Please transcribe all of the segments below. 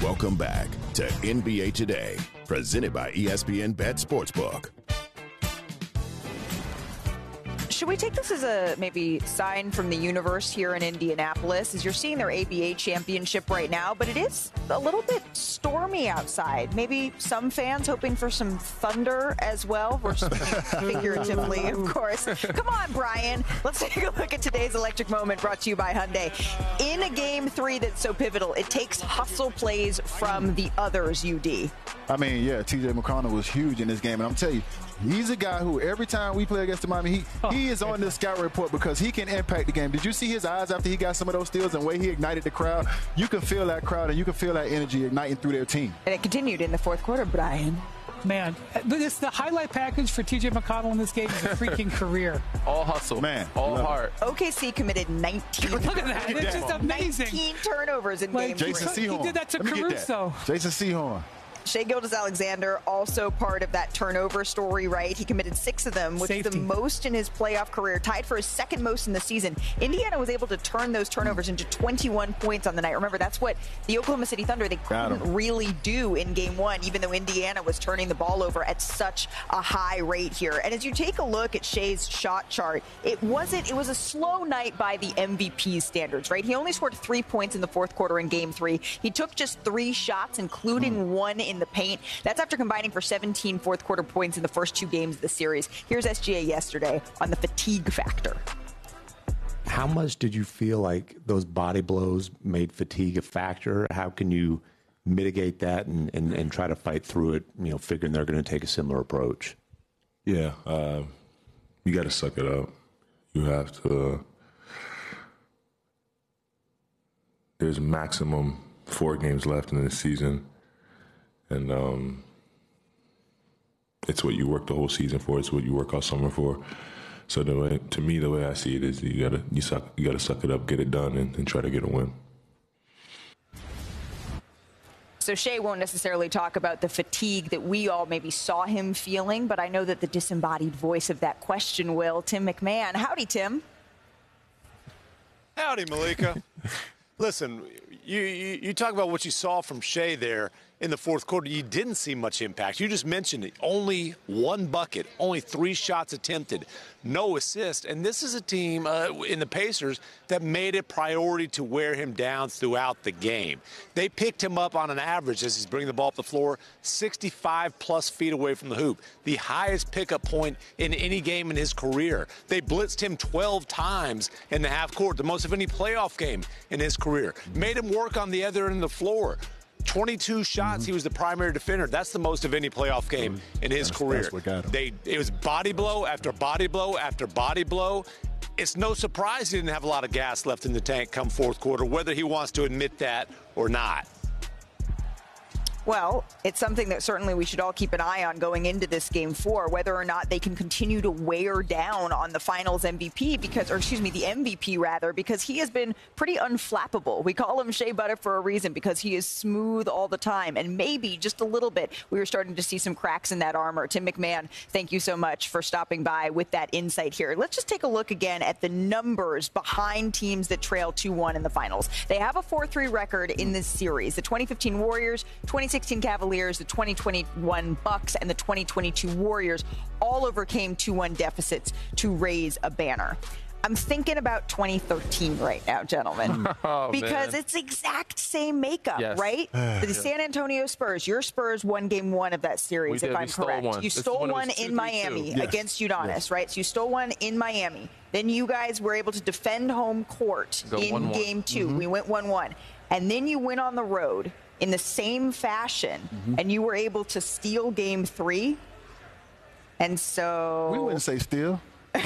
Welcome back to NBA Today, presented by ESPN Bet Sportsbook. Should we take this as a maybe sign from the universe here in Indianapolis, as you're seeing their ABA championship right now, but it is a little bit stormy outside. Maybe some fans hoping for some thunder as well. We're speaking figuratively, of course. Come on, Brian. Let's take a look at today's electric moment brought to you by Hyundai. In a game 3 that's so pivotal, it takes hustle plays from the others, UD. I mean, yeah, TJ McConnell was huge in this game, and I'm telling you, he's a guy who every time we play against the Miami, he is on the scout report because he can impact the game. Did you see his eyes after he got some of those steals and the way he ignited the crowd? You can feel that crowd and you can feel that energy igniting through their team. And it continued in the fourth quarter, Brian. Man, the highlight package for TJ McConnell in this game is a freaking career. All hustle, man, all heart. OKC committed 19. Look at that. It's just amazing. 19 turnovers in game 3. Jason Sehorn. He did that to Caruso. Jason Sehorn. Shai Gilgeous-Alexander, also part of that turnover story, right? He committed 6 of them, which is the most in his playoff career, tied for his second most in the season. Indiana was able to turn those turnovers into 21 points on the night. Remember, that's what the Oklahoma City Thunder, they couldn't really do in game 1, even though Indiana was turning the ball over at such a high rate here. And as you take a look at Shai's shot chart, it was a slow night by the MVP standards, right? He only scored 3 points in the fourth quarter in game 3. He took just 3 shots, including 1 in the paint. That's after combining for 17 fourth quarter points in the first 2 games of the series. Here's SGA yesterday on the fatigue factor. How much did you feel like those body blows made fatigue a factor? How can you mitigate that and try to fight through it, figuring they're going to take a similar approach? Yeah, you got to suck it up. You have to. There's maximum 4 games left in the season. And it's what you work the whole season for. It's what you work all summer for. So the way I see it is you gotta suck it up, get it done, and try to get a win. So Shai won't necessarily talk about the fatigue that we all maybe saw him feeling, but I know that the disembodied voice of that question will. Tim McMahon. Howdy, Tim. Howdy, Malika. Listen, you talk about what you saw from Shai there in the fourth quarter. You didn't see much impact. You just mentioned it. Only 1 bucket, only 3 shots attempted, no assist. And this is a team in the Pacers that made it priority to wear him down throughout the game. They picked him up on an average as he's bringing the ball up the floor, 65-plus feet away from the hoop, the highest pickup point in any game in his career. They blitzed him 12 times in the half court, the most of any playoff game in his career. Made him work on the other end of the floor. 22 shots, he was the primary defender. That's the most of any playoff game in his career. That's what got him. It was body blow after body blow after body blow. It's no surprise he didn't have a lot of gas left in the tank come fourth quarter, whether he wants to admit that or not. Well, it's something that certainly we should all keep an eye on going into this game 4, whether or not they can continue to wear down on the finals MVP the MVP rather, because he has been pretty unflappable. We call him Shea Butter for a reason, because he is smooth all the time. And maybe just a little bit, we were starting to see some cracks in that armor. Tim McMahon, thank you so much for stopping by with that insight here. Let's just take a look again at the numbers behind teams that trail 2-1 in the finals. They have a 4-3 record in this series. The 2015 Warriors, 2016 Cavaliers, the 2021 Bucks, and the 2022 Warriors all overcame 2-1 deficits to raise a banner. I'm thinking about 2013 right now, gentlemen, because it's exact same makeup, right? The San Antonio Spurs, your Spurs won game 1 of that series, if I'm correct. You stole one in Miami against Udonis, right? So you stole one in Miami. Then you guys were able to defend home court in game 2. We went 1-1. And then you went on the road in the same fashion, and you were able to steal game 3. And so we wouldn't say steal. And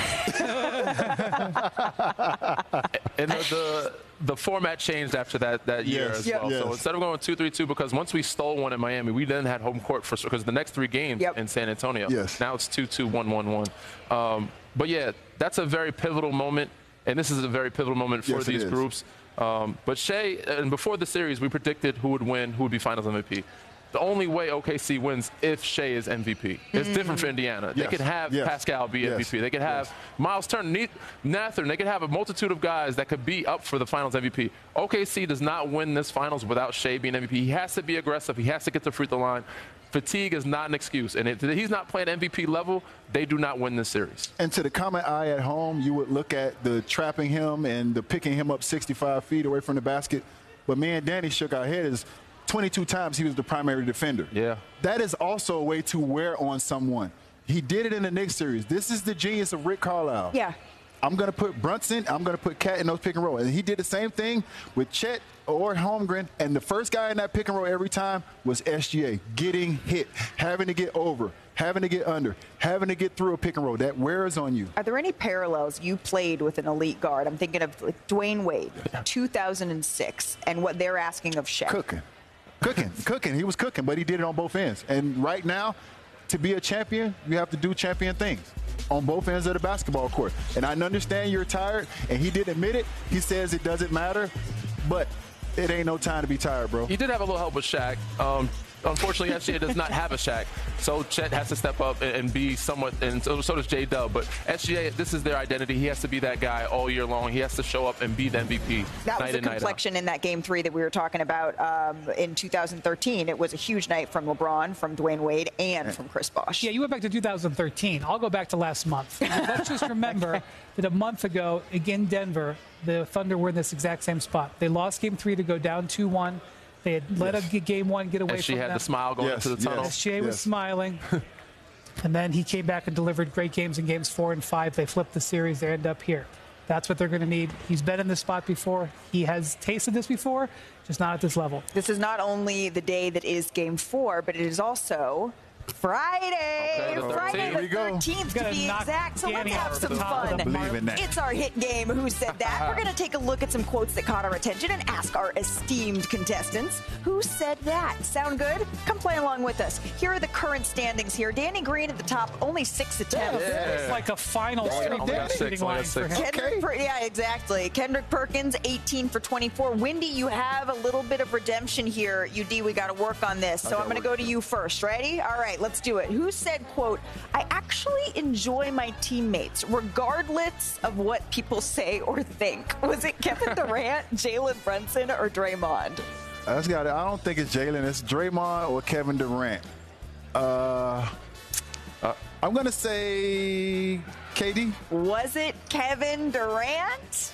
the format changed after that year as well. So instead of going 2-3-2, because once we stole one in Miami, we then had home court because the next 3 games in San Antonio. Now it's 2-2, 1-1-1. But yeah, that's a very pivotal moment, and this is a very pivotal moment for these groups. But Shai, and before the series, we predicted who would win, who would be Finals MVP. the only way OKC wins if Shea is MVP. It's different for Indiana. They could have Pascal be MVP. They could have Miles Turner, Nathan. They could have a multitude of guys that could be up for the Finals MVP. OKC does not win this Finals without Shea being MVP. He has to be aggressive. He has to get to free throw line. Fatigue is not an excuse. And if he's not playing MVP level, they do not win this series. And to the common eye at home, you would look at the trapping him and the picking him up 65 feet away from the basket. But me and Danny shook our heads. 22 times he was the primary defender. Yeah. That is also a way to wear on someone. He did it in the Knicks series. This is the genius of Rick Carlisle. Yeah. I'm going to put Brunson, I'm going to put Cat in those pick and roll. And he did the same thing with Chet or Holmgren. And the first guy in that pick and roll every time was SGA, getting hit, having to get over, having to get under, having to get through a pick and roll. That wears on you. Are there any parallels you played with an elite guard? I'm thinking of Dwayne Wade, 2006, and what they're asking of Shaq. Cooking. He was cooking, but he did it on both ends. And right now, to be a champion, you have to do champion things on both ends of the basketball court. And I understand you're tired, and he did admit it. He says it doesn't matter, but it ain't no time to be tired, bro. He did have a little help with Shaq. Unfortunately, SGA does not have a Shaq, so Chet has to step up and be somewhat, and so does J-Dub. But SGA, this is their identity. He has to be that guy all year long. He has to show up and be the MVP. That was the complexion in that Game 3 that we were talking about in 2013. It was a huge night from LeBron, from Dwayne Wade, and from Chris Bosh. Yeah, you went back to 2013. I'll go back to last month. Let's just remember that a month ago, again, Denver, the Thunder were in this exact same spot. They lost Game 3 to go down 2-1. They had let Game 1 get away from them. She had the smile going into the tunnel. SGA was smiling. And then he came back and delivered great games in Games 4 and 5. They flipped the series. They end up here. That's what they're going to need. He's been in this spot before. He has tasted this before, just not at this level. This is not only the day that is Game 4, but it is also Friday. Okay, Friday the 13th to be exact. So let's have some fun. It's our hit game, Who Said That? We're going to take a look at some quotes that caught our attention and ask our esteemed contestants, who said that? Sound good? Come play along with us. Here are the current standings here. Danny Green at the top, only 6 attempts. It's like a final shooting line for him. Yeah, exactly. Kendrick Perkins, 18 for 24. Wendy, you have a little bit of redemption here. UD, we got to work on this. So I'm going to go to you first. Ready? All right. Let's do it. Who said, quote, I actually enjoy my teammates regardless of what people say or think? Was it Kevin Durant, Jalen Brunson, or Draymond? I don't think it's Jalen. It's Draymond or Kevin Durant. I'm going to say KD. Was it Kevin Durant?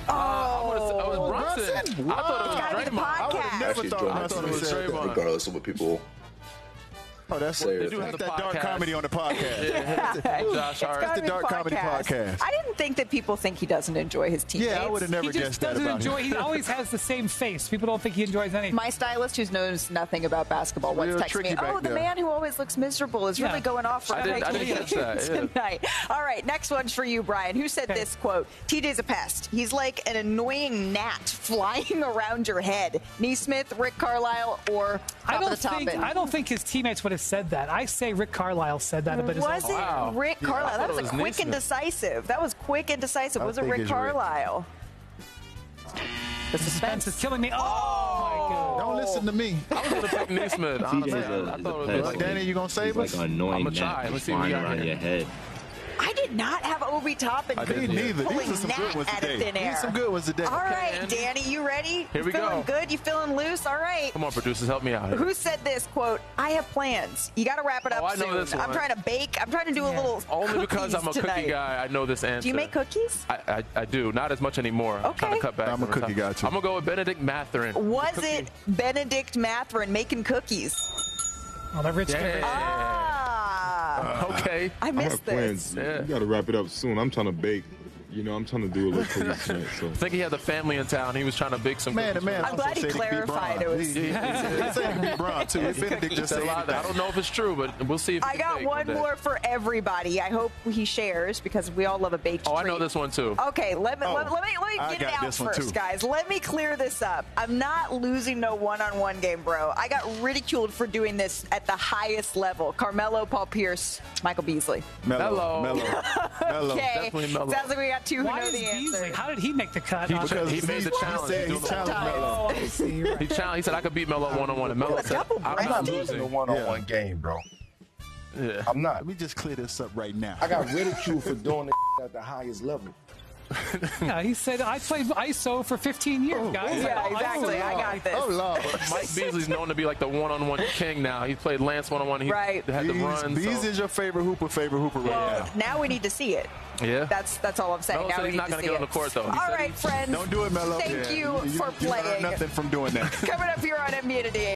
I was Brunson. I thought it was Draymond. I would have never thought it was Draymond. Regardless of what people that's that dark comedy on the podcast. Josh Hart. That's the dark comedy podcast. I didn't think that people think he doesn't enjoy his teammates. Yeah, I would have never guessed that about him. He always has the same face. People don't think he enjoys anything. My stylist, who knows nothing about basketball, once texted me, the man who always looks miserable is really going off for tonight. All right, next one's for you, Brian. Who said this quote? TJ's a pest. He's like an annoying gnat flying around your head. Neesmith, Rick Carlisle, or I don't think his teammates would have said that. I say Rick Carlisle said that, but was it Rick Carlisle? That was quick and decisive. Was it Rick Carlisle? The suspense is killing me. Oh my God! Don't listen to me. I was going to pick Neesmith. I thought it was Danny, you going to save us? Like an annoying gnat flying around your head. I did not have Obi Toppin. I didn't either. These are some good ones today. These are some good ones today. All right, Danny, you ready? Here we go. Feeling good? You feeling loose? All right. Come on, producers, help me out here. Who said this quote? I have plans. You got to wrap it up soon. I know this one. I'm trying to bake. I'm trying to do a little Only because I'm a cookie guy, I know this answer. Do you make cookies? I do. Not as much anymore. Okay. I'm trying to cut back. I'm a cookie guy, too. I'm going to go with Benedict Mathurin. Was it Benedict Mathurin making cookies? Oh, that rich okay. I missed this. You got to wrap it up soon. I'm trying to bake. You know, I'm trying to do a little cookies tonight. So. I think he had the family in town. He was trying to bake some cookies. I'm glad he clarified it was. He said beat Braun, too. Benedict just said a lot. I don't know if it's true, but we'll see if I got one more for everybody. I hope he shares because we all love a baked treat. I know this one, too. Okay, let me get it out first, guys. Let me clear this up. I'm not losing no one-on-one game, bro. I got ridiculed for doing this at the highest level. Carmelo, Paul Pierce, Michael Beasley. Mellow. Okay. Definitely mellow. Sounds like we got two who Why know is the answer. Beasley? How did he make the cut? He made the challenge. He challenged Melo. Oh, I see. Right. He said, I could beat Melo one-on-one. And Melo said, I'm not losing. a one-on-one game, bro. Yeah. I'm not. Let me just clear this up right now. I got ridiculed for doing it at the highest level. Yeah, he said, I played ISO for 15 years, guys. Yeah, exactly. I got this. Oh, Lord. Mike Beasley's known to be like the one-on-one king now. He played Lance one-on-one. He had the run. Beasley is your favorite hooper right now. Now we need to see it. Yeah. That's all I'm saying. Melo now said we he's need not to going to see get on it. the court, though. All right, friends. Don't do it, Melo. Thank you for You playing. learn nothing from doing that. Coming up here on NBA Today.